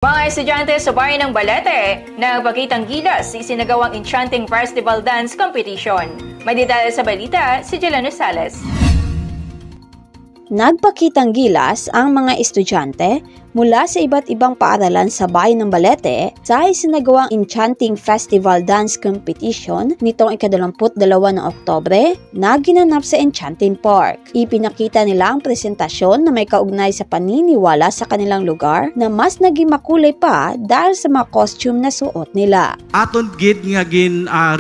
Mga estudyante sa bayan ng Balete, nagpakitang gilas sa isinagawang Enchanting Festival Dance Competition. May detalye sa balita si Jelena Sales. Nagpakitang gilas ang mga estudyante mula sa iba't ibang paaralan sa bayan ng Balete sa isinagawang Enchanting Festival Dance Competition nitong ika-22 ng Oktubre na ginanap sa Enchanting Park. Ipinakita nila ang presentasyon na may kaugnay sa paniniwala sa kanilang lugar na mas naging makulay pa dahil sa mga costume na suot nila. Aton gid nga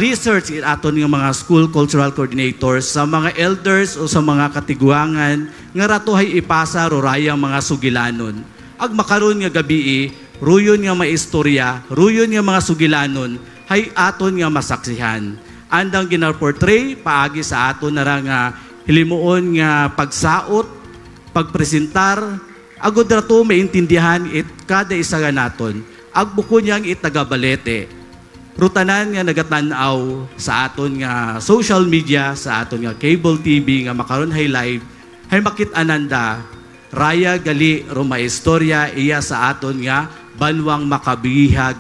research aton nga mga school cultural coordinators sa mga elders o sa mga katiguangan nga ratohay ipasa rurayang mga sugilanon. Ag makaron nga gabi ruyon nga maistorya, ruyon nga mga sugilanon hay aton nga masaksihan. Andang gina-portray paagi sa aton na nga hilimuon nga pagsaot, pagpresentar, agud rato maintindihan kada isa nga naton. Ag buko niyang taga Balete. Rutanan nga nagatanaw sa aton nga social media, sa aton nga cable TV nga makaron hay live, hay makit ananda raya gali roma istorya iya sa aton nga banwang makabihag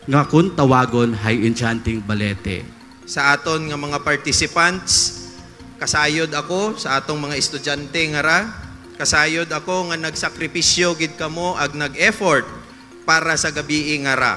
nga kun tawagon hay Enchanting Balete. Sa aton nga mga participants, kasayod ako sa atong mga estudyante nga ra, kasayod ako nga nagsakripisyo gid kamo ag nag-effort para sa gabi nga ra.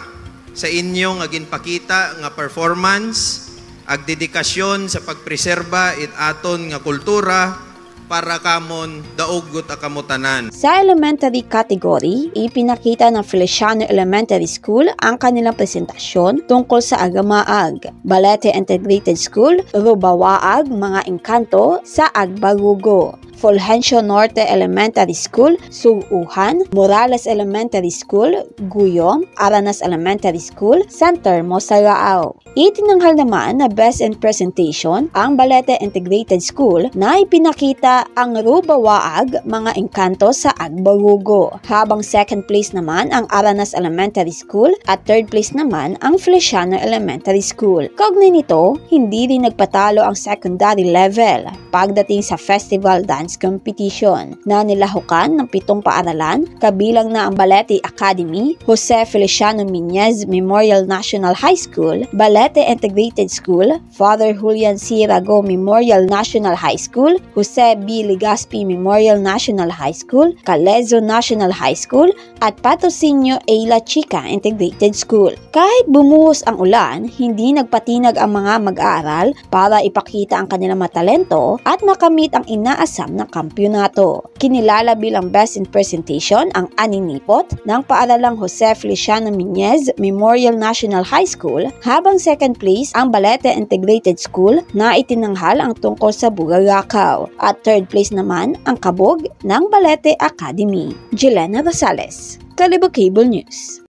Sa inyong ginpakita nga performance ag dedikasyon sa pagpreserba it aton nga kultura para kamon daugot a kamutanan. Sa elementary category, ipinakita ng Feliciano Elementary School ang kanilang presentasyon tungkol sa Agamaag, Balete Integrated School, Rubawaag, Mga Engkanto sa Agbarugo. Fulgencio Norte Elementary School, Suguhan, Morales Elementary School, Guyom, Aranas Elementary School, Center Mosarao. Itinanghal naman na Best in Presentation ang Balete Integrated School na ipinakita ang Rubawaag, Mga Engkanto sa Agbarugo. Habang second place naman ang Aranas Elementary School at third place naman ang Feliciano Elementary School. Kaugnay nito, hindi rin nagpatalo ang secondary level pagdating sa Festival Dance Competition na nilahukan ng 7 paaralan, kabilang na ang Balete Academy, Jose Feliciano Miñez Memorial National High School, Balete Integrated School, Father Julian C. Rago Memorial National High School, Jose B. Legazpi Memorial National High School, Calezo National High School, at Patrocinio A. La Chica Integrated School. Kahit bumuhos ang ulan, hindi nagpatinag ang mga mag-aaral para ipakita ang kanilang matalento at makamit ang inaasam na kampyonato. Kinilala bilang Best in Presentation ang aninipot ng paaralang Jose Feliciano Miñez Memorial National High School, habang second place ang Balete Integrated School na itinanghal ang tungkol sa Bugarakaw, at third place naman ang kabog ng Balete Academy. Jelena Rosales, Calibo Cable News.